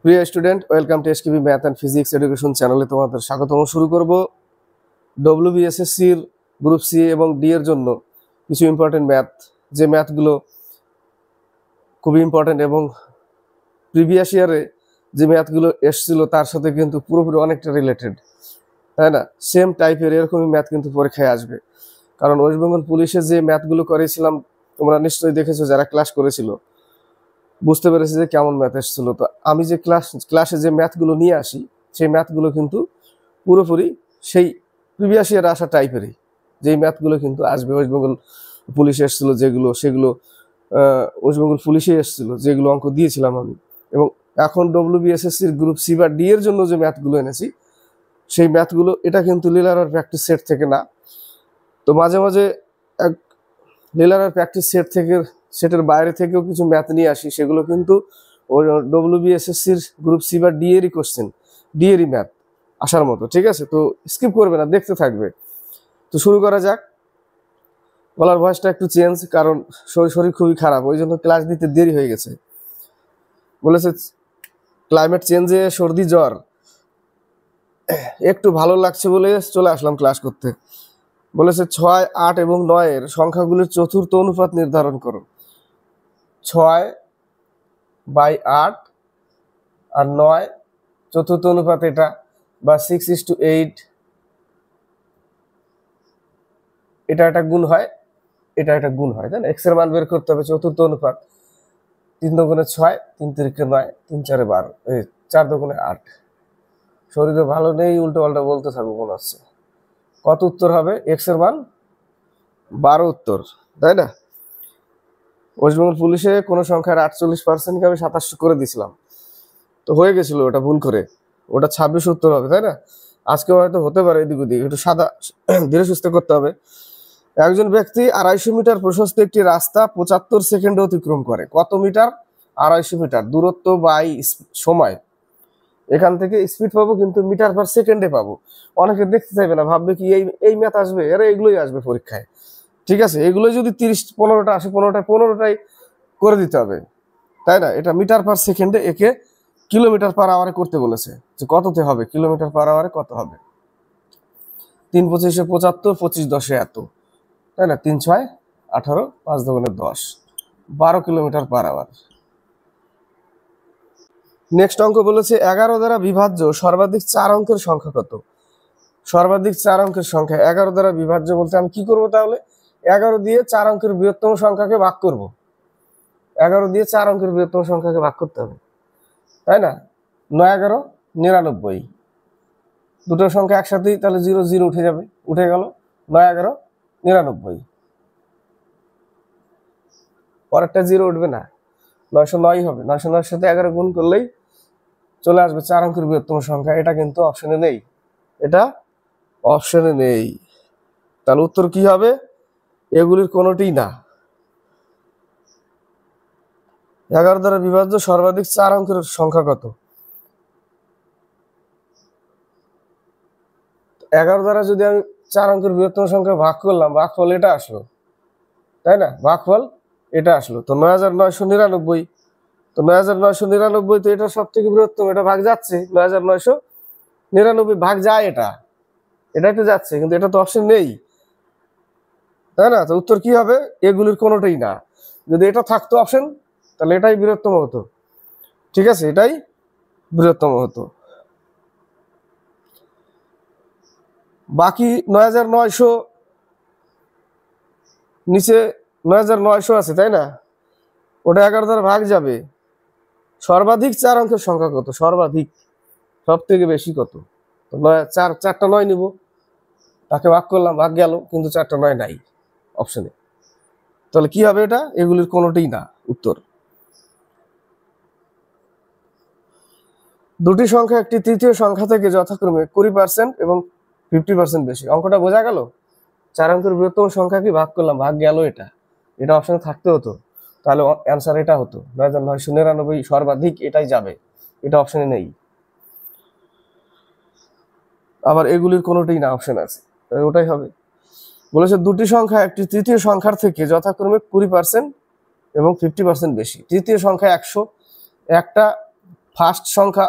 প্রিয় student, welcome to SKB math and physics education চ্যানেলে তোমাদের স্বাগতম। শুরু করব ডব্লিউবিএসএসসির গ্রুপ সি এবং ডি এর জন্য কিছু ইম্পর্টেন্ট ম্যাথ, যে ম্যাথগুলো খুবই ইম্পর্টেন্ট এবং প্রিভিয়াস ইয়ারে যে ম্যাথগুলো এসেছিল তার সাথে কিন্তু পুরোপুরি অনেকটা রিলেটেড, তাই না? সেম টাইপের এরকমই ম্যাথ কিন্তু পরীক্ষায় আসবে। কারণ ওয়েস্ট বেঙ্গল পুলিশে যে ম্যাথগুলো করেছিলাম তোমরা নিশ্চয়ই দেখেছো, যারা ক্লাস করেছিল বুঝতে পেরেছি যে কেমন ম্যাথ এসেছিল। তো আমি যে ক্লাসে যে ম্যাথগুলো নিয়ে আসি সেই ম্যাথগুলো কিন্তু পুরোপুরি সেই প্রিভিয়াস ইয়ারে আসা টাইপেরই, যেই ম্যাথগুলো কিন্তু আসবে। ওয়েস্ট বেঙ্গল পুলিশে এসেছিলো সেগুলো ওয়েস্ট বেঙ্গল পুলিশে এসেছিলো, যেগুলো অঙ্ক দিয়েছিলাম আমি। এবং এখন ডব্লিউবিএসএসসির গ্রুপ সি বা ডি এর জন্য যে ম্যাথগুলো এনেছি সেই ম্যাথগুলো এটা কিন্তু লিলার প্র্যাকটিস সেট থেকে না। তো মাঝে মাঝে এক লিলার প্র্যাকটিস সেটের বাইরে থেকেও কিছু ম্যাথ নিয়ে আসি, সেগুলো কিন্তু ওই ডব্লিউবিএসএসসির গ্রুপ সি বা ডি এরই কোশ্চেন, ডি এরই ম্যাথ আসার মতো। ঠিক আছে, তো স্কিপ করবে না, দেখতে থাকবে। তো শুরু করা যাক। গলার ভয়েসটা একটু চেঞ্জ, কারণ শরীর খুবই খারাপ, ওই জন্য ক্লাস দিতে দেরি হয়ে গেছে। বলেছে ক্লাইমেট চেঞ্জে সর্দি জ্বর, একটু ভালো লাগছে বলে চলে আসলাম ক্লাস করতে। বলেছে 6, 8 এবং 9 এর সংখ্যাগুলির চতুর্থ অনুপাত নির্ধারণ করো। 6/8 আর 9 চতুর্থ অনুপাত এটা, বা 6:8, এটা একটা গুণ হয়, এটা একটা গুণ হয়, তাই না? এক্স এর মান বের করতে হবে, চতুর্থ অনুপাত। 3 দুগুণে 6, 3 তিরিকে 9, 3 চারে 12, 4 দুগুণে 8। শরীরে ভালো নেই, উল্টো পাল্টা বলতে থাকবো মনে হচ্ছে। কত উত্তর হবে? এক্স এর মান 12 উত্তর, তাই না? ওয়েস্ট বেঙ্গল পুলিশে কোনো সংখ্যার 48%কে আমি 27 করে দিয়েছিলাম, তো হয়ে গেছিল ওটা ভুল করে, ওটা 26 উত্তর হবে, তাই না? আজকে হয়তো হতে পারে এদিক ওদিক, একটু সাদা ধীরে সুস্থে করতে হবে। একজন ব্যক্তি 250 মিটার প্রশস্ত একটি রাস্তা 75 সেকেন্ডে অতিক্রম করে। কত মিটার? 250 মিটার দূরত্ব বাই সময়। এখান থেকে স্পিড পাবো কিন্তু মিটার পার সেকেন্ডে পাবো। অনেকে দেখতে চাইবে না, ভাববে কি এই ম্যাথ আসবে, এগুলোই আসবে পরীক্ষায়। ঠিক আছে, এগুলো যদি 15টা আসে, 15টাই করে দিতে হবে, তাই না? এটা মিটার পার সেকেন্ডে, একে কিলোমিটার পার আওয়ারে করতে বলেছে, যে কততে হবে, কিলোমিটার পার আওয়ারে কত হবে। 3 25 75, 25 10 এত, তাই না? 3 6 18, 5 দুগুণে 10, 12 কিলোমিটার পার আওয়ার। নেক্সট অঙ্ক বলেছে 11 দ্বারা বিভাজ্য সর্বাধিক 4 অঙ্কের সংখ্যা কত? সর্বাধিক 4 অঙ্কের সংখ্যা 11 দ্বারা বিভাজ্য বলতে আমি কি করব তাহলে? 11 দিয়ে 4 অঙ্কের বৃহত্তম সংখ্যাকে ভাগ করব। 11 দিয়ে 4 অঙ্কের বৃহত্তম সংখ্যাকে ভাগ করতে হবে, তাই না? 9 11 99, দুটো সংখ্যা একসাথেই, তাহলে 0 0 উঠে যাবে, উঠে গেল। 9 11 99, পরেরটা 0 উঠবে না, 909 হবে। 909 সাথে 11 গুণ করলেই চলে আসবে 4 অঙ্কের বৃহত্তম সংখ্যা। এটা কিন্তু অপশনে নেই, এটা অপশনে নেই। তাহলে উত্তর কি হবে? এগুলির কোনোটিই না। 11 দ্বারা বিভাজ্য সর্বাধিক 4 অঙ্কের সংখ্যা কত? 11 দ্বারা যদি আমি 4 অঙ্কের বৃহত্তম সংখ্যা ভাগ করলাম, ভাগফল এটা আসলো, তাই না? ভাগফল এটা আসলো, তো 9999। তো 9999 তো এটা সব থেকে বৃহত্তম, এটা ভাগ যাচ্ছে। 9999 ভাগ যায়, এটাই তো যাচ্ছে, কিন্তু এটা তো অপশন নেই, তাই না? তো উত্তর কি হবে? এগুলির কোনোটাই না। যদি এটা থাকতো অপশন, তাহলে এটাই বৃহত্তম হতো। ঠিক আছে, এটাই বৃহত্তম হতো। বাকি 9900, নিচে 9900 আছে, তাই না? ওটা 11 দ্বারা ভাগ যাবে। সর্বাধিক 4 অঙ্কের সংখ্যা কত? সর্বাধিক, সব থেকে বেশি কত? তো 4টা 9 নিব, তাকে ভাগ করলাম, ভাগ গেল, কিন্তু 4টা 9 নাই অপশনে। তাহলে কি হবে? এটা এগুলির কোনোটিই না উত্তর। দুটি সংখ্যা একটি তৃতীয় সংখ্যা থেকে যথাক্রমে 20% এবং 50% বেশি। অঙ্কটা বোঝা গেল? 4 অঙ্কের বৃহত্তম সংখ্যাকে ভাগ করলাম, ভাগ গেল, এটা অপশনে থাকতে হতো, তাহলে অ্যান্সার এটা হতো। 9999 সর্বাধিক, এটাই যাবে, এটা অপশনে নেই। আবার এগুলির কোনোটাই না অপশন আছে, ওটাই হবে। বলেছে দুটি সংখ্যা একটি তৃতীয় সংখ্যার থেকে যথাক্রমে 20% এবং 50% বেশি। তৃতীয় সংখ্যা 100, একটা ফার্স্ট সংখ্যা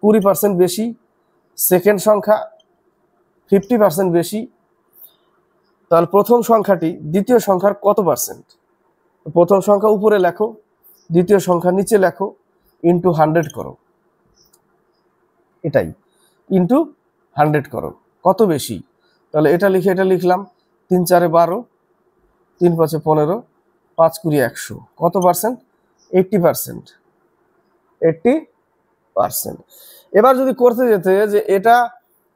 20% বেশি, সেকেন্ড সংখ্যা 50% বেশি, তাহলে প্রথম সংখ্যাটি দ্বিতীয় সংখ্যার কত পার্সেন্ট? প্রথম সংখ্যা উপরে লেখো, দ্বিতীয় সংখ্যা নিচে লেখো, ইন্টু 100 করো, এটাই ইন্টু 100 করো, কত বেশি? তাহলে এটা লিখে এটা লিখলাম, 3 4 12, 3 5 15, 5 20 100, কত পার্সেন্ট? 80%। 80%। এবার যদি করতে যেতে যে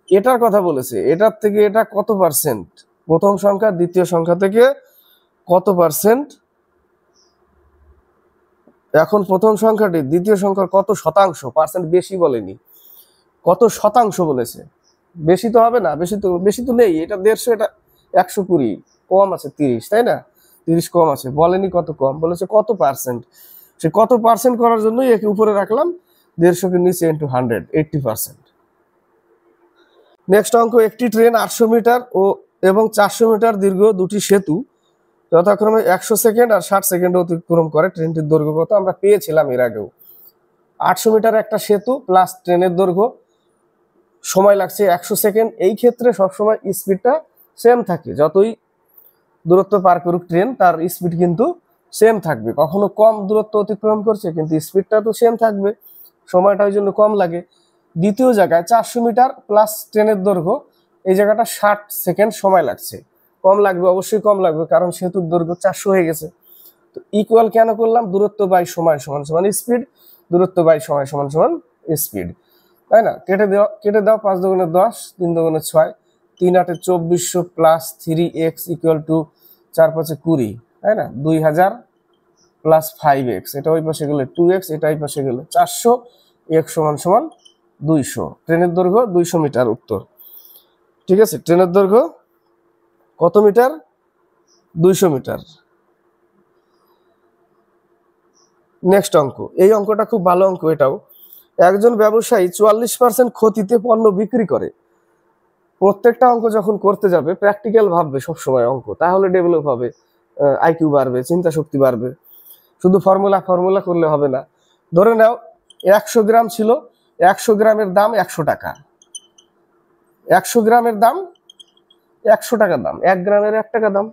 এটার কথা বলেছে, এটার থেকে এটা কত পার্সেন্ট, প্রথম সংখ্যা দ্বিতীয় সংখ্যা থেকে কত পার্সেন্ট, এখন প্রথম সংখ্যাটি দ্বিতীয় সংখ্যার কত শতাংশ, পার্সেন্ট বেশি বলেনি, কত শতাংশ বলেছে, বেশি তো হবে না, বেশি তো নেই, এটা 150, এটা 120, কম আছে 30, তাই না? 30 কম আছে, বলেনি কত কম, বলেছে কত পার্সেন্ট। সে কত পার্সেন্ট করার জন্যই একে উপরে রাখলাম, 150 কে নিচে ইন্টু 100, 80%। নেক্সট অঙ্ক, একটি ট্রেন 800 মিটার এবং 400 মিটার দীর্ঘ দুটি সেতু যথাক্রমে 100 সেকেন্ড আর 60 সেকেন্ড অতিক্রম করে। ট্রেনটির দৈর্ঘ্য কত? আমরা পেয়েছিলাম এর আগেও। 800 মিটার একটা সেতু প্লাস ট্রেনের দৈর্ঘ্য, সময় লাগছে 100 সেকেন্ড। এই ক্ষেত্রে সবসময় স্পিডটা সেম থাকে, যতই দূরত্ব পার করুক ট্রেন, তার স্পিড কিন্তু সেম থাকবে। কখনো কম দূরত্ব অতিক্রম করছে কিন্তু স্পিডটা তো সেম থাকবে, সময়টা ওই জন্য কম লাগে। দ্বিতীয় জায়গায় 400 মিটার প্লাস ট্রেনের দৈর্ঘ্য, এই জায়গাটা 60 সেকেন্ড সময় লাগছে, কম লাগবে, অবশ্যই কম লাগবে, কারণ সেতুর দৈর্ঘ্য 400 হয়ে গেছে। তো ইকুয়াল কেন করলাম? দূরত্ব বাই সময় সমান সমান স্পিড, দূরত্ব বাই সময় সমান সমান স্পিড, তাই না? কেটে দাও, 5 দুগুণে 10, 3 দুগুণে 6, 3 8 2400 প্লাস 3x ইকুয়াল টু 4 5 20, তাই না? 2000 প্লাস 5x, এটা ওই পাশে গেলে 2x, এটা এই পাশে গেলে 400, x সমান সমান 200। ট্রেনের দৈর্ঘ্য 200 মিটার, উত্তর। ঠিক আছে, ট্রেনের দৈর্ঘ্য কত মিটার? 200 মিটার। নেক্সট অঙ্ক, এই অঙ্কটা খুব ভালো অঙ্ক এটাও। একজন ব্যবসায়ী 44% ক্ষতিতে পণ্য বিক্রি করে। প্রত্যেকটা অঙ্ক যখন করতে যাবে প্র্যাকটিক্যাল ভাববে সবসময় অঙ্ক, তাহলে ডেভেলপ হবে, আইকিউ বাড়বে, চিন্তা শক্তি বাড়বে। শুধু ফর্মুলা করলে হবে না। ধরে নাও 100 গ্রাম ছিল, 100 গ্রামের দাম 100 টাকা, 100 গ্রামের দাম 100 টাকা দাম, 1 গ্রামের 1 টাকা দাম,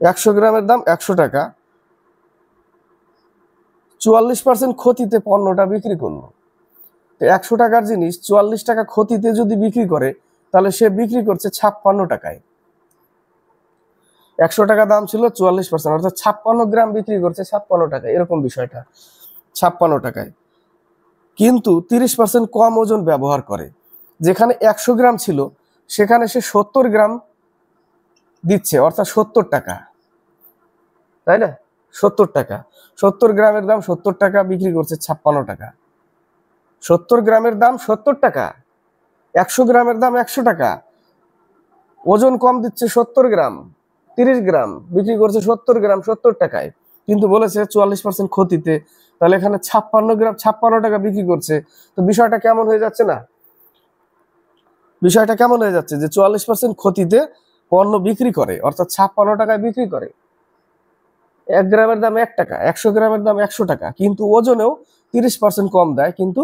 100 গ্রামের দাম 100 টাকা। 44% ক্ষতিতে পণ্যটা বিক্রি করলো। 100 টাকার জিনিস 44 টাকা ক্ষতিতে যদি বিক্রি করে, তাহলে সে বিক্রি করছে 56 টাকায়। 100 টাকা দাম ছিল, 44%, অর্থাৎ 56 গ্রাম বিক্রি করছে 56 টাকায়, এরকম বিষয়টা, 56 টাকায়। কিন্তু 30% কম ওজন ব্যবহার করে। যেখানে 100 গ্রাম ছিল সেখানে সে 70 গ্রাম দিচ্ছে, অর্থাৎ 70 টাকা, তাই না? 70 টাকা, 70 গ্রামের দাম 70 টাকা, বিক্রি করছে 56 টাকা। 70 গ্রামের দাম 70 টাকা, 100 গ্রামের দাম 100 টাকা, ওজন কম দিচ্ছে 70 গ্রাম, 30 গ্রাম, বিক্রি করছে 70 গ্রাম 70 টাকায়, কিন্তু বলেছে 44% ক্ষতিতে। তাহলে এখানে 56 গ্রাম 56 টাকা বিক্রি করছে। তো বিষয়টা কেমন হয়ে যাচ্ছে না? বিষয়টা কেমন হয়ে যাচ্ছে যে 44% ক্ষতিতে পণ্য বিক্রি করে, অর্থাৎ 56 টাকায় বিক্রি করে। 1 গ্রামের দাম 1 টাকা, 100 গ্রামের দাম 100 টাকা, কিন্তু ওজনেও 30% কম দেয়, কিন্তু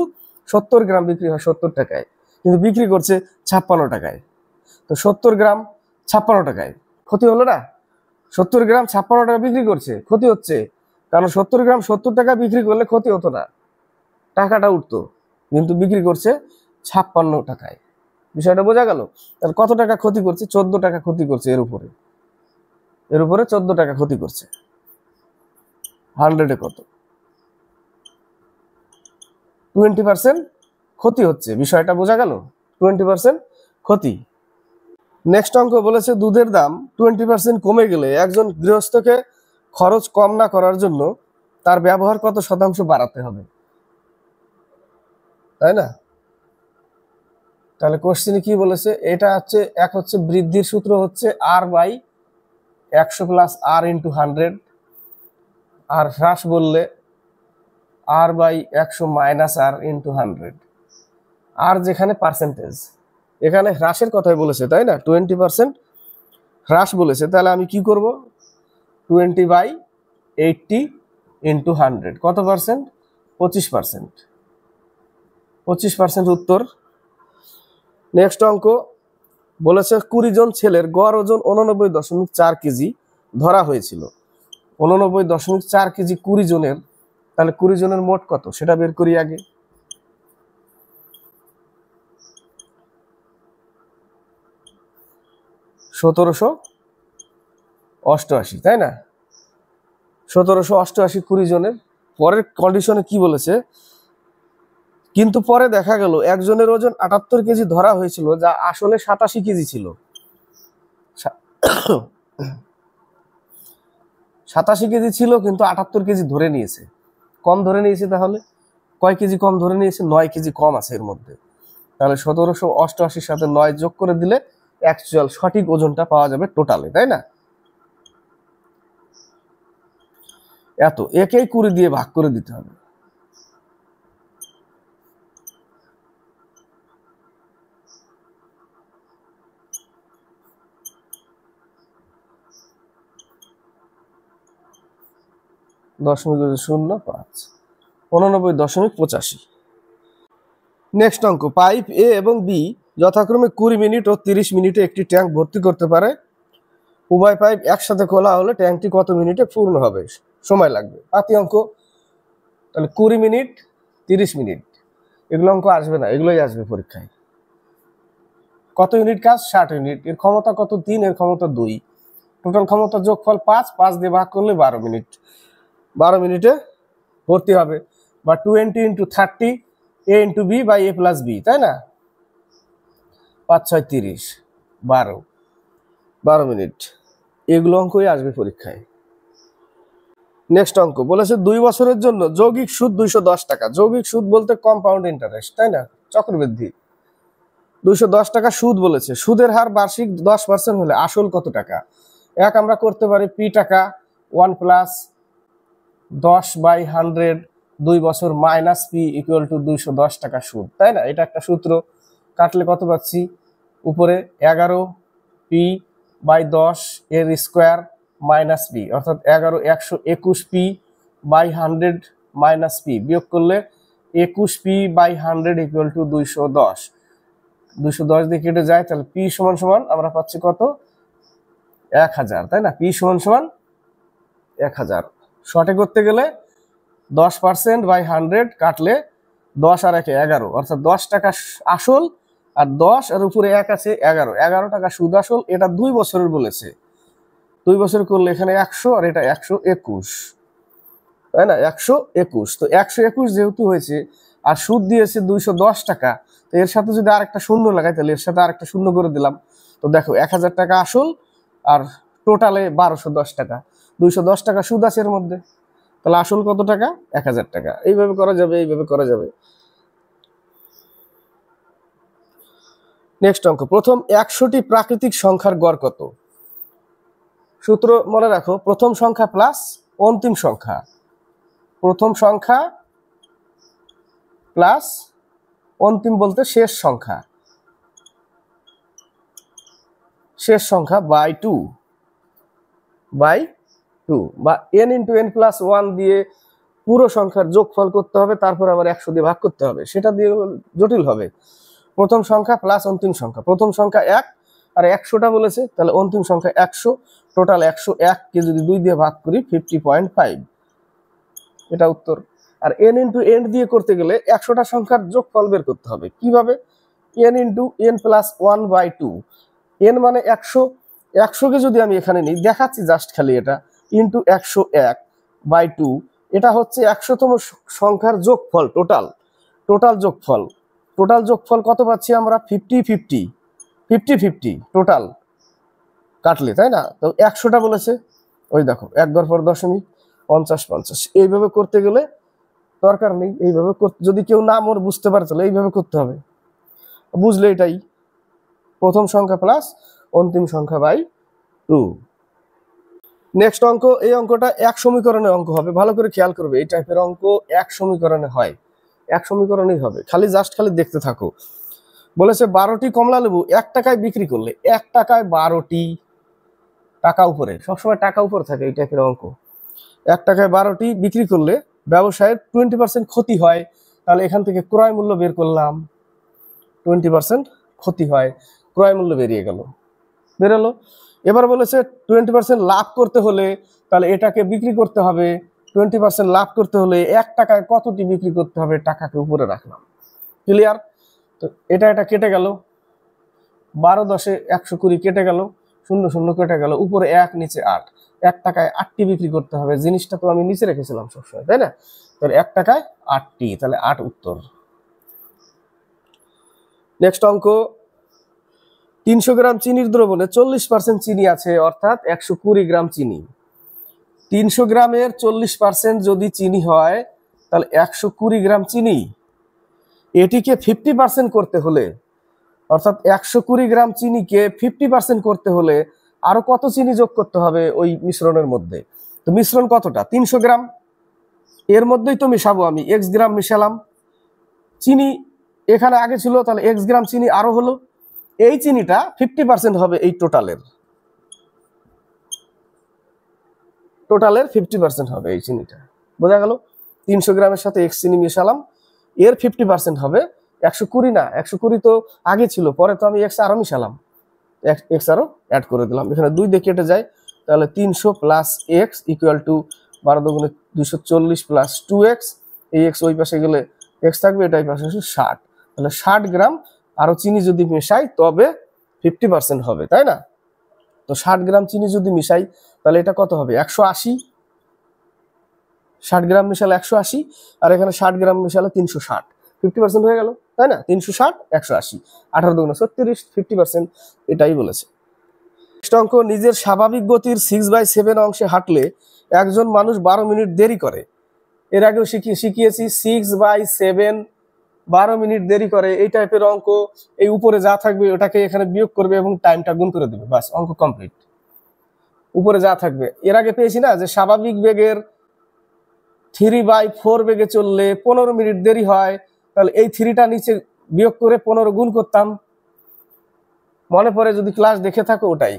70 গ্রাম বিক্রি হয় 70 টাকায়, কিন্তু বিক্রি করছে 56 টাকায়। তো 70 গ্রাম 56 টাকায়, ক্ষতি হলো না? 70 গ্রাম 56 টাকা বিক্রি করছে, ক্ষতি হচ্ছে, কারণ 70 গ্রাম 70 টাকা বিক্রি করলে ক্ষতি হতো না, টাকাটা উঠতো, কিন্তু বিক্রি করছে 56 টাকায়। বিষয়টা বোঝা গেল? তাহলে কত টাকা ক্ষতি করছে? 14 টাকা ক্ষতি করছে, এর উপরে 14 টাকা ক্ষতি করছে। 100-এ কত? 20% ক্ষতি হচ্ছে, বিষয়টা বোঝা গেল? 20% ক্ষতি। নেক্সট অঙ্ক বলেছে দুধের দাম 20% কমে গেলে একজন গৃহস্থকে খরচ কম না করার জন্য তার ব্যবহার কত শতাংশ বাড়াতে হবে, তাই না? তাহলে কোশ্চেনে কি বলেছে? এটা হচ্ছে হচ্ছে বৃদ্ধির সূত্র হচ্ছে R/100 প্লাস R ইন্টু 100, আর হ্রাস বললে R/100 মাইনাস R ইন্টু 100। আর যেখানে পার্সেন্টেজ, এখানে হ্রাসের কথাই বলেছে, তাই না? 20% হ্রাস বলেছে, তাহলে আমি কি করব? 20/80 ইন্টু 100, কত পার্সেন্ট? 25%। 25% উত্তর। নেক্সট অঙ্ক বলেছে 20 জন ছেলের গড় ওজন 89.4 কেজি ধরা হয়েছিল। 89.4 কেজি 20 জনের, তাহলে 20 জনের মোট কত সেটা বের করি আগে। সতেরোশো অষ্টআশি, তাই না? 1788 20 জনের। পরের কন্ডিশনে কি বলেছে, কিন্তু পরে দেখা গেল একজনের ওজন 78 কেজি ধরা হয়েছিল, যা আসলে 87 কেজি ছিল। 87 কেজি ছিল কিন্তু 78 কেজি ধরে নিয়েছে, কম ধরে নিয়েছে। তাহলে কয় কেজি কম ধরে নিয়েছে? 9 কেজি কম আছে এর মধ্যে। তাহলে 1788 সাথে 9 যোগ করে দিলে অ্যাকচুয়াল সঠিক ওজনটা পাওয়া যাবে টোটালে, তাই না? এত একেই 20 দিয়ে ভাগ করে দিতে হবে। .05 89.85। নেক্সট অঙ্ক, পাইপ এ এবং বি যথাক্রমে 20 মিনিট ও 30 মিনিটে একটি ট্যাঙ্ক ভর্তি করতে পারে। উভয় পাইপ একসাথে খোলা হলে ট্যাঙ্কটি কত মিনিটে পূর্ণ হবে, সময় লাগবে। পাতি অঙ্ক, তাহলে 20 মিনিট 30 মিনিট এগুলো অঙ্ক আসবে না, এগুলোই আসবে পরীক্ষায়। কত ইউনিট কাজ? 60 ইউনিট। এর ক্ষমতা কত? 3, এর ক্ষমতা 2। টোটাল ক্ষমতা যোগফল 5, 5 দিয়ে ভাগ করলে 12 মিনিট। 12 মিনিটে ভর্তি হবে, বা 20 × 30 a × b / a + b, তাই না? 5 6 30, 12 মিনিট। এগুলো অঙ্কই আসবে পরীক্ষায়। নেক্সট অঙ্ক বলেছে 2 বছরের জন্য যৌগিক সুদ 210 টাকা। যৌগিক সুদ বলতে কম্পাউন্ড ইন্টারেস্ট, তাই না? চক্রবৃদ্ধি। 210 টাকা সুদ বলেছে। সুদের হার বার্ষিক 10% হলে আসল কত টাকা? এক আমরা করতে পারি পি টাকা 1 + 10/100 2 বছর মাইনাস পি = 210 টাকা সুদ, তাই না? এটা একটা সূত্র। কাটলে কত পাচ্ছি? উপরে 11 p/10 এর স্কোয়ার মাইনাস পি, অর্থাৎ 11 121 p/100 মাইনাস পি, বিয়োগ করলে 21 p/100 = 210। 210 দিয়ে কেটে যায়, তাহলে পি সমান সমান আমরা পাচ্ছি কত? 1000, তাই না? পি সমান সমান 1000। শর্টে করতে গেলে 10%/100 কাটলে 10 আর 1 11, অর্থাৎ 10 টাকা আসল, আর 10 আর উপরে 1 আছে 11 টাকা সুদ আসল। এটা 2 বছরের বলেছে। 2 বছর করলে এখানে 100 আর এটা 121, তাই না? 121। তো 121 যেহেতু হয়েছে আর সুদ দিয়েছে 210 টাকা, তো এর সাথে যদি আরেকটা শূন্য লাগাই তাহলে এর সাথে আরেকটা শূন্য করে দিলাম। তো দেখো 1000 টাকা আসল আর টোটালে 1210 টাকা। 210 টাকা সুদ আছে এর মধ্যে, তাহলে আসল কত টাকা? 1000 টাকা। এইভাবে করা যাবে, এইভাবে করা যাবে। নেক্সট অঙ্ক, প্রথম 100টি প্রাকৃতিক সংখ্যার গড় কত? সূত্র মনে রাখো, প্রথম সংখ্যা প্লাস অন্তিম সংখ্যা। প্রথম সংখ্যা প্লাস অন্তিম বলতে শেষ সংখ্যা, শেষ সংখ্যা বাই 2 বা n × n+1 দিয়ে পুরো সংখ্যার যোগফল করতে হবে, তারপর আবার 100 দিয়ে ভাগ করতে হবে, সেটা দিয়ে জটিল হবে। প্রথম সংখ্যা প্লাস অন্তিম সংখ্যা। প্রথম সংখ্যা 1 আর 100টা বলেছে, তাহলে অন্তিম সংখ্যা 100। টোটাল 101 কে যদি 2 দিয়ে ভাগ করি 50.5, এটা উত্তর। আর n × n দিয়ে করতে গেলে 100টা সংখ্যার যোগফল বের করতে হবে। কিভাবে? n × n+1/2। n মানে 100, 100কে যদি আমি এখানে নিই, দেখাচ্ছি জাস্ট খালি, এটা ইন্টু 101/2, এটা হচ্ছে 100তম সংখ্যার যোগফল। টোটাল যোগফল কত পাচ্ছি আমরা? 50 টোটাল কাটলে, তাই না? তো 100টা বলেছে, ওই দেখো 1 ঘর পর দশমিক 50 এইভাবে করতে গেলে দরকার নেই। এইভাবে যদি কেউ না মোর বুঝতে পারে তাহলে এইভাবে করতে হবে, বুঝলে এটাই প্রথম সংখ্যা প্লাস অন্তিম সংখ্যা বাই 2। নেক্সট অঙ্ক, এই অঙ্কটা এক সমীকরণের অঙ্ক হবে, ভালো করে খেয়াল করবে। এই টাইপের অঙ্ক এক সমীকরণে হয়, এক সমীকরণেই হবে, খালি দেখতে থাকো। বলেছে 12টি কমলা লেবু 1 টাকায় বিক্রি করলে, 1 টাকায় 12টি, টাকা উপরে, সবসময় টাকা উপরে থাকে এই টাইপের অঙ্ক। 1 টাকায় 12টি বিক্রি করলে ব্যবসায়ের 20% ক্ষতি হয়, তাহলে এখান থেকে ক্রয় মূল্য বের করলাম, 20% ক্ষতি হয়, ক্রয় মূল্য বেরিয়ে গেল, বেরোলো। এবার বলেছে 20% লাভ করতে হলে তাহলে এটাকে বিক্রি করতে হবে, 20% লাভ করতে হলে 1 টাকায় কতটি বিক্রি করতে হবে, টাকাকে উপরে রাখলাম। ক্লিয়ার? তো এটা কেটে গেল, 12 10 120 কেটে গেল, 0 0 কেটে গেল, উপরে 1 নিচে 8, 1 টাকায় 8টি বিক্রি করতে হবে। জিনিসটা তো আমি নিচে রেখেছিলাম সবসময়, তাই না? তাহলে 1 টাকায় 8টি, তাহলে 8 উত্তর। নেক্সট অঙ্ক, 300 গ্রাম চিনির দ্রবণে 40% চিনি আছে, অর্থাৎ 120 গ্রাম চিনি। 300 গ্রামের 40% যদি চিনি হয় তাহলে 120 গ্রাম চিনি, এটিকে 50% করতে হলে, অর্থাৎ 120 গ্রাম চিনিকে 50% করতে হলে আরো কত চিনি যোগ করতে হবে ওই মিশ্রণের মধ্যে? তো মিশ্রণ কতটা? 300 গ্রাম, এর মধ্যেই তো মিশাবো আমি, x গ্রাম মিশালাম, চিনি এখানে আগে ছিল, তাহলে x গ্রাম চিনি আরো হলো, এই চিনিটা 50% হবে এই টোটালের 50% হবে এই চিনিটা। বোঝা গেল? 300 গ্রামের সাথে x চিনি মিশালাম, এর 50% হবে 120 না, 120 তো আগে ছিল, পরে তো আমি x আরো মিশালাম, x আরো অ্যাড করে দিলাম, এখানে 2 দিয়ে কেটে যায়, তাহলে 300 প্লাস x ইকুয়াল টু 12 দুগুণে 240 প্লাস 2x, এই x ওই পাশে গেলে x থাকবে, এটাই পাশে 60, তাহলে 60 গ্রাম আরো চিনি যদি মেশাই তবে 50% হবে, তাই না? তো 60 গ্রাম চিনি যদি মিশাই তাহলে এটা কত হবে? 180, 60 গ্রাম মিশালে 180, আর এখানে 60 গ্রাম মিশালে 360, 50% হয়ে গেল, তাই না? 360 180, 18 দুগুণে 36, 50%, এটাই বলেছে। নেক্সট অঙ্ক, নিজের স্বাভাবিক গতির 6/7 অংশে হাঁটলে একজন মানুষ 12 মিনিট দেরি করে। এর আগেও শিখিয়েছি 6/7 12 মিনিট দেরি করে, এই টাইপের অঙ্ক। এই উপরে যা থাকবে ওটাকে এখানে বিয়োগ করবে এবং টাইমটা গুণ করে দেবে, বাস অঙ্ক কমপ্লিট। উপরে যা থাকবে, এর আগে পেয়েছি না যে স্বাভাবিক বেগের 3/4 বেগে চললে 15 মিনিট দেরি হয়, তাহলে এই 3টা নিচে বিয়োগ করে 15 গুণ করতাম, মনে পড়ে যদি ক্লাস দেখে থাকো ওটাই।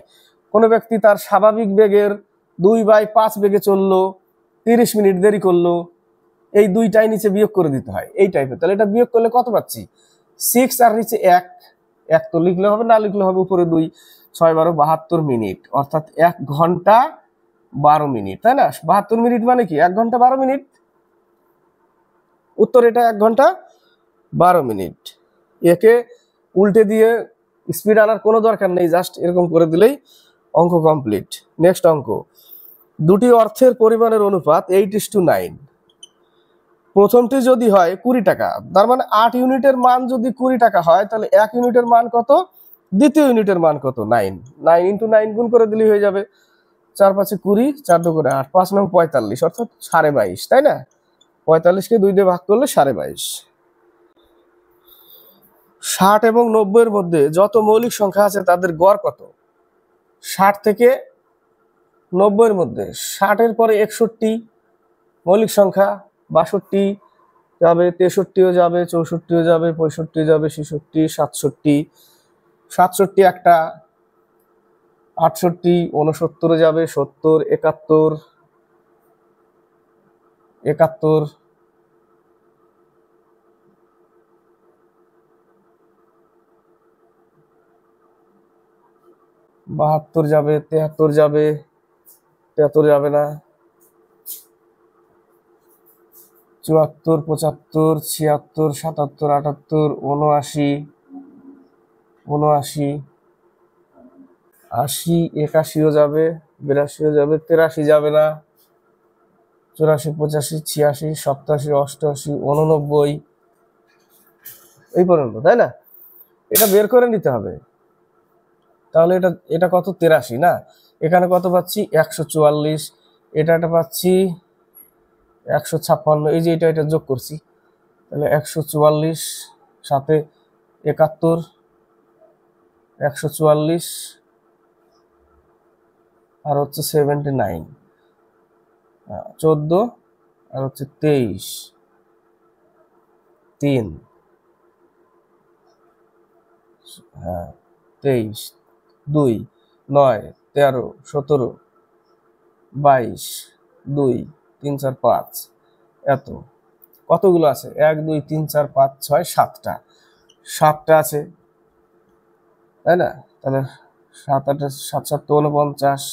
কোনো ব্যক্তি তার স্বাভাবিক বেগের 2/5 বেগে চললো, 30 মিনিট দেরি করলো, এই দুইটাই নিচে বিয়োগ করে দিতে হয়, এই টাইপের। তাহলে এটা বিয়োগ করলে কত পাচ্ছি? 6 আর নিচে 1, 1 তো লিখলে হবে, না লিখলে হবে, উপরে 2, 6 12 72 মিনিট, অর্থাৎ 1 ঘন্টা 12 মিনিট, তাই না? 72 মিনিট মানে কি 1 ঘন্টা 12 মিনিট, উত্তর এটা 1 ঘন্টা 12 মিনিট। একে উল্টে দিয়ে স্পিড আনার কোনো দরকার নেই, জাস্ট এরকম করে দিলেই অঙ্ক কমপ্লিট। নেক্সট অঙ্ক, দুটি অর্থের পরিমাণের অনুপাত 8:9, প্রথমটি যদি হয় 20 টাকা, তার মানে 8 ইউনিটের মান যদি 20 টাকা হয় তাহলে 1 ইউনিটের মান কত, দ্বিতীয় ইউনিটের মান কত? 9, 9 × 9 গুণ করে দিলেই হয়ে যাবে, 4 5 20, 4 2 8, 5 9 45, অর্থাৎ 22.5, তাই না? 45কে 2 দিয়ে ভাগ করলে 22.5। 60 এবং 90 এর মধ্যে যত মৌলিক সংখ্যা আছে তাদের গড় কত? 60 থেকে 90 এর মধ্যে 60 এর পরে 61 মৌলিক সংখ্যা, 62 যাবে, 63ও যাবে, 64ও যাবে, 65ও যাবে, 66, 67, 67 একটা, 68, 69 যাবে, 70, 71, 71, 72 যাবে, 73 যাবে, 73 যাবে না, 74, 75, 76, 77, 78, 79, 79, 80, 81ও যাবে, 82ও যাবে, 83 যাবে না, 84, 85, 86, 87, 88, 89, এই পর্যন্ত, তাই না? এটা বের করে নিতে হবে। তাহলে এটা কত? 83 না, এখানে কত পাচ্ছি? 144, এটা পাচ্ছি 156, এই যে এটা যোগ করছি, তাহলে 144 সাথে 71, 144 আর হচ্ছে 79, 14 আর হচ্ছে 23, 3, হ্যাঁ 23, 2, 9, 13, 17, 22, 2, 3 4 5, এত কতগুলো আছে? 1 2 3 4 5 6 7টা, 7টা আছে, তাই না? তাহলে 7 8 7 7 49,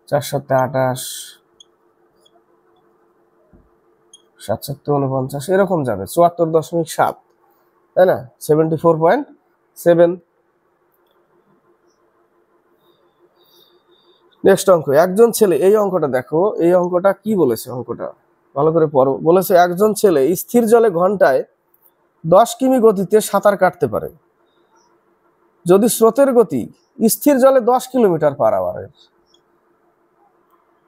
4 7 28, 7 7 49, এরকম যাবে 74.7, তাই না? 74.7। নেক্সট অঙ্ক, একজন ছেলে, এই অঙ্কটা দেখো, এই অঙ্কটা কি বলেছে, অঙ্কটা ভালো করে পড়ো। বলেছে একজন ছেলে স্থির জলে ঘন্টায় 10 কিমি গতিতে সাঁতার কাটতে পারে যদি স্রোতের গতি স্থির জলে 10 কিলোমিটার পার আওয়ারের,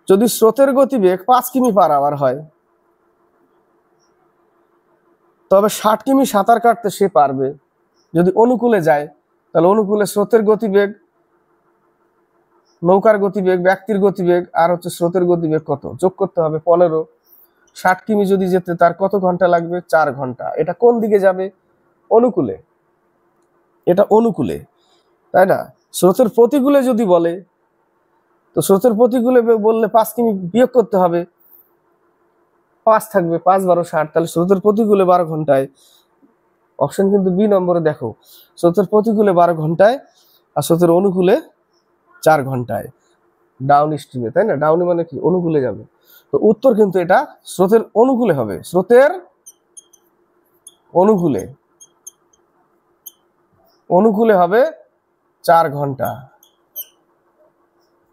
যদি স্রোতের গতিবেগ 5 কিমি পার আওয়ার হয়, তবে 60 কিমি সাঁতার কাটতে সে পারবে যদি অনুকূলে যায়। তাহলে অনুকূলে স্রোতের গতিবেগ, নৌকার গতিবেগ, ব্যক্তির গতিবেগ আর হচ্ছে স্রোতের গতিবেগ কত যোগ করতে হবে 15। 60 কিমি যদি যেতে তার কত ঘন্টা লাগবে? 4 ঘন্টা। এটা কোন দিকে যাবে? অনুকূলে, এটা অনুকূলে, তাই না? স্রোতের প্রতিকূলে যদি বলে, তো স্রোতের প্রতিকূলে বললে 5 কিমি বিয়োগ করতে হবে, 5 থাকবে, 5 12 60, তাহলে স্রোতের প্রতিকূলে 12 ঘন্টায়। অপশন কিন্তু বি নম্বরে দেখো, স্রোতের প্রতিকূলে 12 ঘন্টায় আর স্রোতের অনুকূলে 4 ঘন্টায়, ডাউন স্ট্রিমে, তাই না? ডাউনে মানে কি? অনুকূলে যাবে। তো উত্তর কিন্তু এটা স্রোতের অনুকূলে হবে, স্রোতের অনুকূলে, অনুকূলে হবে 4 ঘন্টা,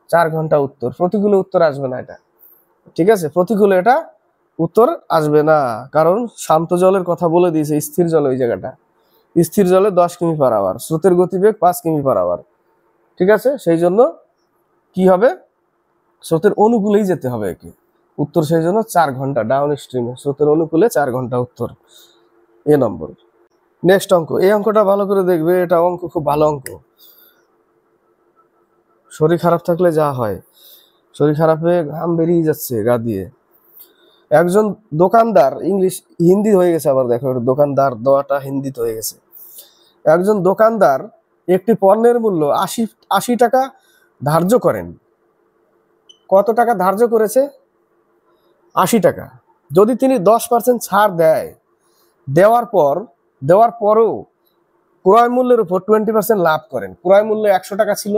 4 ঘন্টা উত্তর। প্রতিকূলে উত্তর আসবে না এটা, ঠিক আছে? প্রতিকূলে এটা উত্তর আসবে না, কারণ শান্ত জলের কথা বলে দিয়েছে, স্থির জলে ওই জায়গাটা, স্থির জলে 10 কিমি পার আওয়ার, স্রোতের গতিবেগ 5 কিমি পার আওয়ার, ঠিক আছে? সেই জন্য কি হবে? স্রোতের অনুকূলেই যেতে হবে একে, উত্তর সেই জন্য 4 ঘন্টা, ডাউন স্ট্রিমে স্রোতের অনুকূলে 4 ঘন্টা উত্তর, এ নম্বর। নেক্সট অঙ্ক, এই অঙ্কটা ভালো করে দেখবে, এটা অঙ্ক খুব ভালো অঙ্ক। শরীর খারাপ থাকলে যা হয়, শরীর খারাপে ঘাম বেরিয়ে যাচ্ছে গা দিয়ে। একজন দোকানদার, ইংলিশ হিন্দি হয়ে গেছে আবার, দেখো দোকানদার দেওয়াটা হিন্দিতে হয়ে গেছে। একজন দোকানদার একটি পণ্যের মূল্য 80 টাকা ধার্য করেন। কত টাকা ধার্য করেছে? 80 টাকা। যদি তিনি 10% ছাড় দেয়, দেওয়ার পরও ক্রয় মূল্যের উপর 20% লাভ করেন। ক্রয় মূল্য 100 টাকা ছিল,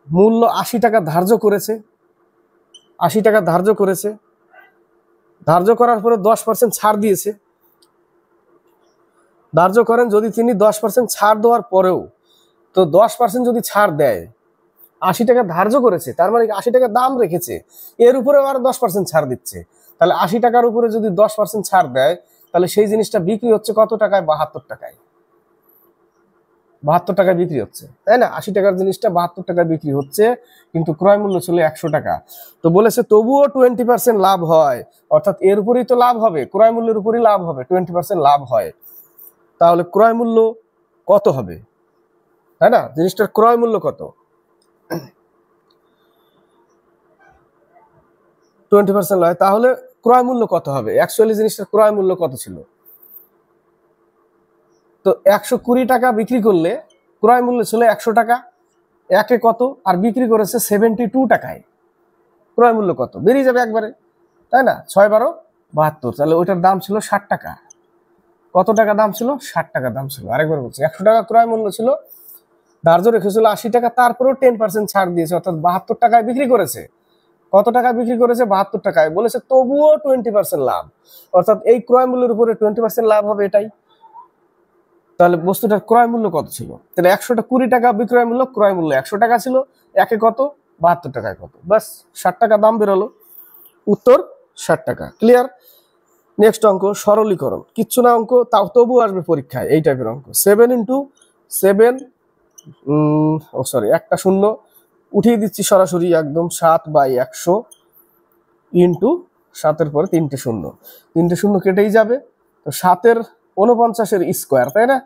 মূল্য 80 টাকা ধার্য করেছে, 80 টাকা ধার্য করেছে, ধার্য করার পরে 10% ছাড় দিয়েছে। ধার্য করেন যদি তিনি 10% ছাড় দেওয়ার পরেও, তো 10% যদি ছাড় দেয়, 80 টাকা ধার্য করেছে, তার মানে 80 টাকা দাম রেখেছে, এর উপরে আর 10% ছাড় দিচ্ছে। তাহলে 80 টাকার উপরে যদি 10% ছাড় দেয়, তাহলে সেই জিনিসটা বিক্রি হচ্ছে কত টাকায়? 72 টাকায়। 72 টাকায় বিক্রি হচ্ছে, তাই না? 80 টাকার জিনিসটা 72 টাকায় বিক্রি হচ্ছে, কিন্তু ক্রয় মূল্য ছিল 100 টাকা। তো বলেছে তবুও 20% লাভ হয়, অর্থাৎ এর উপরেই তো লাভ হবে, ক্রয় মূল্যের উপরই লাভ হবে, 20% লাভ হয়। তাহলে ক্রয় মূল্য কত হবে, তাই না? জিনিসটার ক্রয় মূল্য কত? 20% হয়, তাহলে ক্রয় মূল্য কত হবে? অ্যাকচুয়ালি জিনিসটার ক্রয় মূল্য কত ছিল? তো 120 টাকা বিক্রি করলে ক্রয় মূল্য ছিল 100 টাকা, একে কত, আর বিক্রি করেছে 72 টাকায়, ক্রয় মূল্য কত? বেরিয়ে যাবে একবারে, তাই না? 6 12 72, তাহলে ওইটার দাম ছিল 60 টাকা। কত টাকা দাম ছিল? 60 টাকা দাম ছিল। আরেকবার বলছি, 100 টাকা ক্রয় মূল্য ছিল, ধার্য রেখেছিল 80 টাকা, তারপরেও 10% ছাড় দিয়েছে, অর্থাৎ 72 টাকায় বিক্রি করেছে। কত টাকায় বিক্রি করেছে? 72 টাকায়। বলেছে তবুও 20% লাভ, অর্থাৎ এই ক্রয় মূল্যের উপরে 20% লাভ হবে, এটাই। তাহলে বস্তুটার ক্রয় মূল্য কত ছিল? তাহলে 120 টাকা বিক্রয় মূল্য, ক্রয় মূল্য 100 টাকা ছিল, একে কত? 72 টাকায় কত? বাস 60 টাকা দাম বেরোলো, উত্তর 60 টাকা। ক্লিয়ার? নেক্সট অঙ্ক, সরলীকরণ, কিচ্ছু না অঙ্ক, তাও তবু আসবে পরীক্ষায় এই টাইপের অঙ্ক। 7 × 7, একটা শূন্য উঠিয়ে দিচ্ছি সরাসরি একদম, 7/100 ইন্টু 7-এর পরে 3টে শূন্য, 3টে শূন্য কেটেই যাবে। তো 7-এর 49-এর স্কোয়ার, তাই না?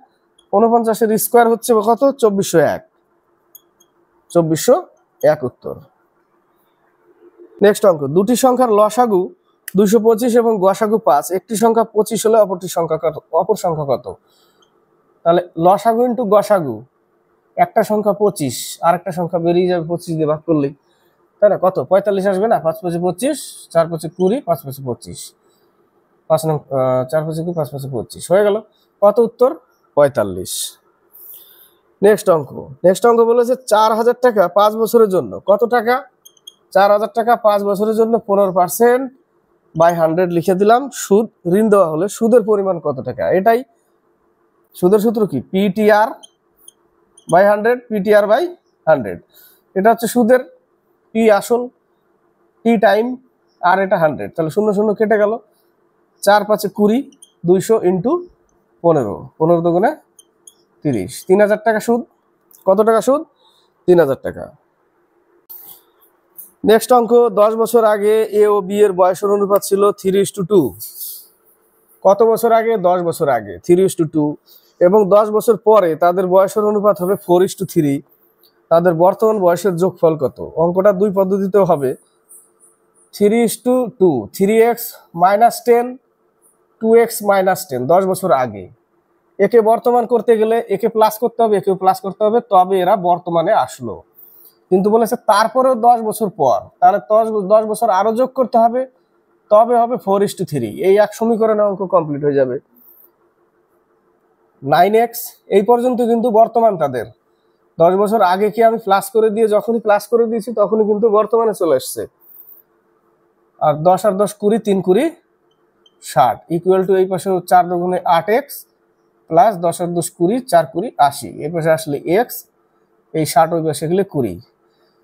49-এর স্কোয়ার হচ্ছে কত? 2401, 2401 উত্তর। নেক্সট অঙ্ক, দুটি সংখ্যার লসাগু 225 এবং গসাগু 5, একটি সংখ্যা 25 হলে অপর সংখ্যা কত? তাহলে লসাগু ইন্টু গসাগু, একটা সংখ্যা 25, আর একটা সংখ্যা বেরিয়ে যাবে 25 দিয়ে ভাগ করলেই, তাই না? কত 45 আসবে না? 5 5 25, 4 5 20, 5 5 25, 5 নং 4 5 20, 5 5 25 হয়ে গেল। কত উত্তর? 45। নেক্সট অঙ্ক বলেছে 4000 টাকা 5 বছরের জন্য। কত টাকা? 4000 টাকা 5 বছরের জন্য 15% বাই 100 লিখে দিলাম। সুদ ঋণ দেওয়া হলে সুদের পরিমাণ কত টাকা? এটাই সুদের সূত্র কি? PTR by 100, PTR by 100। এটা হচ্ছে সুদের পি আসল, টি টাইম, আর এটা 100। তাহলে 0 0 কেটে গেল। 4 5 20, 200 ইন্টু 15, 15 দুগুণে 30, 3000 টাকা সুদ। কত টাকা সুদ? 3000 টাকা। নেক্সট অঙ্ক, 10 বছর আগে এ ও বি এর বয়সের অনুপাত ছিল 3:2। কত বছর আগে? 10 বছর আগে 3:2, এবং 10 বছর পরে তাদের বয়সের অনুপাত হবে 4:3। তাদের বর্তমান বয়সের যোগফল কত? অঙ্কটা দুই পদ্ধতিতেও হবে। 3:2, 3x - 10, 2x - 10, 10 বছর আগে। একে বর্তমান করতে গেলে একে প্লাস করতে হবে, একেও প্লাস করতে হবে, তবে এরা বর্তমানে আসলো। কিন্তু বলেছে তারপরেও 10 বছর পর, তাহলে 10 বছর আরো যোগ করতে হবে, তবে হবে 4:3। এই এক সমীকরণে অঙ্ক কমপ্লিট হয়ে যাবে। 9x এই পর্যন্ত কিন্তু বর্তমান তাদের। 10 বছর আগে কি আমি প্লাস করে দিয়ে, যখনই প্লাস করে দিয়েছি তখনই কিন্তু বর্তমানে চলে আসছে। আর 10 আর 10 20, 3 20 60, ইকুয়াল টু এই পাশে 4 দুগুণে 8x প্লাস 10 আর 10 20, 4 20 80, এই পাশে আসলে x, এই 60 ওই পাশে গেলে 20।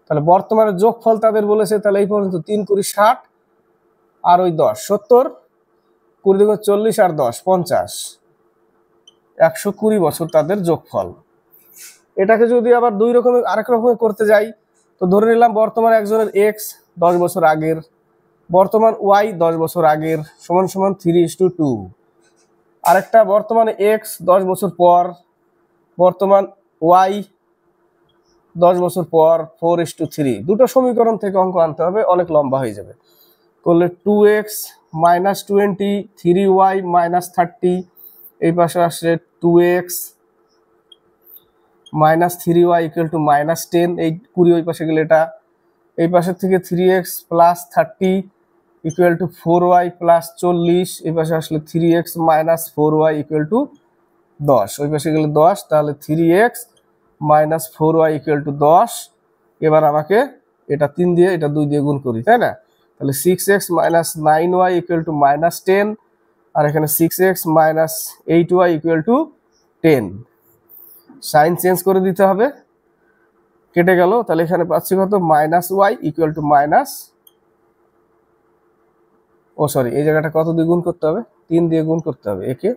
তাহলে বর্তমানে যোগফল তাদের বলেছে, তাহলে এই পর্যন্ত 3 20 60 আর ওই 10 70, 20 দুগুণে 40 আর 10 50, 120 বছর তাদের যোগফল। এটাকে যদি আবার আরেক রকমের করতে যাই, তো ধরে নিলাম বর্তমান একজনের x 10 বছর আগের, বর্তমান y 10 বছর আগের সমান সমান 3:2। আরেকটা বর্তমানে x 10 বছর পর, বর্তমান y 10 বছর পর 4:3। দুটো সমীকরণ থেকে অঙ্ক আনতে হবে, অনেক লম্বা হয়ে যাবে। করলে 2x - 20, 3y - 30, এই পাশে আসলে 2x - 3y = -10, এই 20 ওই পাশে গেলে এটা, এই পাশের থেকে 3x + 30 = 4y + 40, এই পাশে আসলে 3x - 4y = 10, ওই পাশে গেলে 10, তাহলে 3x - 4y = 10। এবার আমাকে এটা 3 দিয়ে এটা 2 দিয়ে গুণ করি, তাই না? তাহলে 6x - 9y = -10, আর এখানে 6x - 8y = 10। সাইন চেঞ্জ করে দিতে হবে, কেটে গেল। তাহলে এখানে পাচ্ছি কত? -y = এই জায়গাটা কত দিয়ে গুণ করতে হবে? 3 দিয়ে গুণ করতে হবে, একে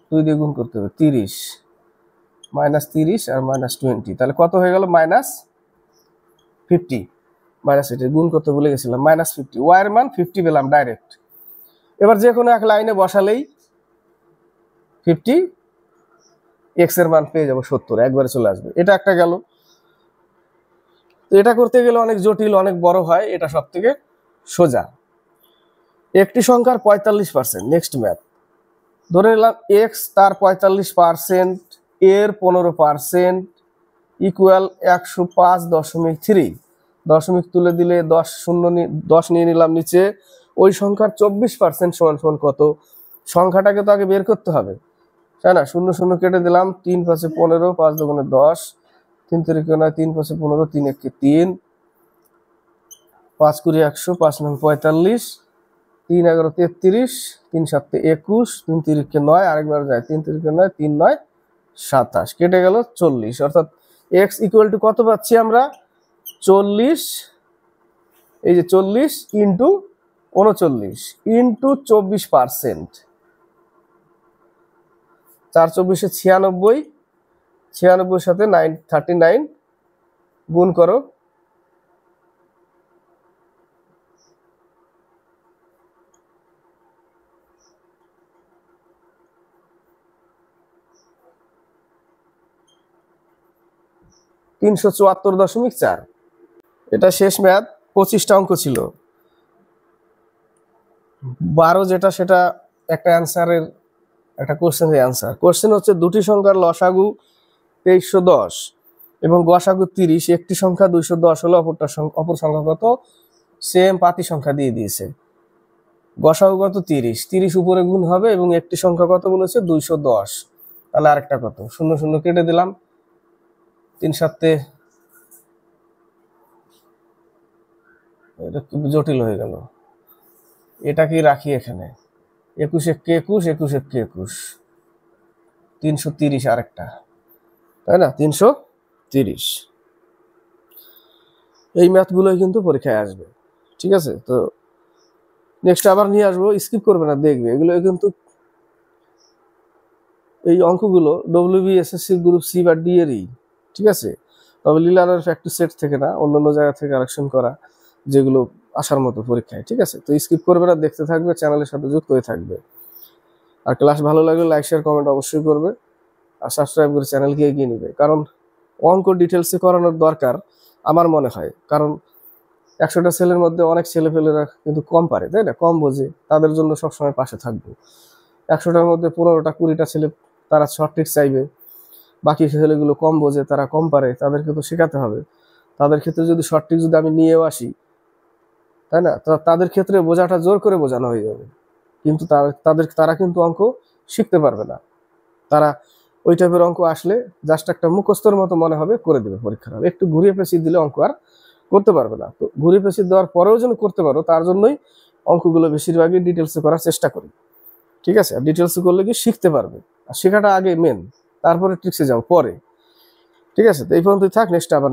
2 দিয়ে গুণ করতে হবে, 30 -30 আর -20, তাহলে কত হয়ে গেল? -50, এটা গুণ করতে ভুলে গেছিলাম, -50। y এর মান 50 পেলাম ডাইরেক্ট। এবার যে কোনো এক লাইনে বসালেই 50, x এর মান পেয়ে যাবো 70, একবারে চলে আসবে। এটা একটা গেল। তো এটা করতে গেলে অনেক জটিল, অনেক বড় হয়, এটা সব থেকে সোজা। একটি সংখ্যার 45%, নেক্সট ম্যাথ। ধরে নিলাম x তার 45%, এর 15% ইকুয়াল 105.3। দশমিক তুলে দিলে 10 নিয়ে নিলাম নিচে। ওই সংখ্যার 24% সমান সমান কত? সংখ্যাটাকে তো আগে বের করতে হবে, তাই না? 0 0 কেটে দিলাম, 3 5 15, 5 দুগুণে 10, 3 3 9, 3 5 15, 3 1 3, 5 20 100, 5 9 45, 3 11 33, 3 7 21, 3 3 9, আরেকবার যায়, 3 3 9, 3 9 27, কেটে গেল 40। অর্থাৎ x ইকুয়াল টু কত পাচ্ছি আমরা? 40, এই যে 40 ইন্টু 39 ইন্টু 24%। 4 24 96, 96 সাথে 39 গুণ করো, $374.4। এটা শেষ ম্যাথ। 25টা অঙ্ক ছিল, 12 যেটা সেটা একটা অ্যান্সারের, একটা কোশ্চেনের অ্যান্সার। কোশ্চেন হচ্ছে দুটি সংখ্যার লসাগু 2310, এবং গসাগু 30, একটি সংখ্যা 210 হলে অপর সংখ্যা কত, সেম পাতি সংখ্যা দিয়ে দিয়েছে। গসাগু কত 30, 30 উপরে গুণ হবে এবং একটি সংখ্যা কত বলেছে 210, তাহলে আরেকটা কত, 0 0 কেটে দিলাম, 3 7 এটা খুব জটিল হয়ে গেল, এটা কি রাখি এখানে, 21 1 21, 21 1 21, 330 আরেকটা, তাই না, 330। এই ম্যাথগুলোই কিন্তু পরীক্ষায় আসবে, ঠিক আছে। তো নেক্সট আবার নিয়ে আসবো, স্কিপ করবে না, দেখবে এগুলো কিন্তু, এই অঙ্কগুলো WBSSC গ্রুপ সি বা ডি এরই, ঠিক আছে। তবে লিলারের ফ্যাক্টরি সেট থেকে না, অন্যান্য জায়গা থেকে কালেকশন করা, যেগুলো আসার মতো পরীক্ষায়, ঠিক আছে। তো স্কিপ করবে না, দেখতে থাকবে, চ্যানেলের সাথে যুক্ত হয়ে থাকবে। আর ক্লাস ভালো লাগলে লাইক শেয়ার কমেন্ট অবশ্যই করবে, আর সাবস্ক্রাইব করে চ্যানেলকে এগিয়ে নিবে। কারণ অঙ্ক ডিটেলসে করানোর দরকার আমার মনে হয়, কারণ 100টা ছেলের মধ্যে অনেক ছেলেপেলেরা কিন্তু কম পারে, তাই না, কম বোঝে, তাদের জন্য সবসময় পাশে থাকবো। 100টার মধ্যে 15টা 20টা ছেলে তারা শর্ট ট্রিক চাইবে, বাকি ছেলেগুলো কম বোঝে, তারা কম পারে, তাদেরকে তো শেখাতে হবে। তাদের ক্ষেত্রে যদি শর্ট ট্রিক যদি আমি নিয়েও আসি, তাই না, তাদের ক্ষেত্রে বোঝাটা জোর করে বোঝানো হয়ে যাবে, কিন্তু তারা কিন্তু অঙ্ক শিখতে পারবে না। তারা ওই টাইপের অঙ্ক আসলে জাস্ট একটা মুখস্থর মতো মনে হবে, করে দেবে পরীক্ষার হলে, একটু ঘুরিয়ে পেঁচিয়ে দিলে অঙ্ক আর করতে পারবে না। তো ঘুরিয়ে পেঁচিয়ে দেওয়ার পরেও যেন করতে পারো, তার জন্যই অঙ্কগুলো বেশিরভাগই ডিটেলসে করার চেষ্টা করি, ঠিক আছে। আর ডিটেলসে করলে কি শিখতে পারবে, আর শেখাটা আগে মেন, তারপরে ট্রিক্সে যাও পরে, ঠিক আছে। তো এই পর্যন্তই থাক, নেক্সট আবার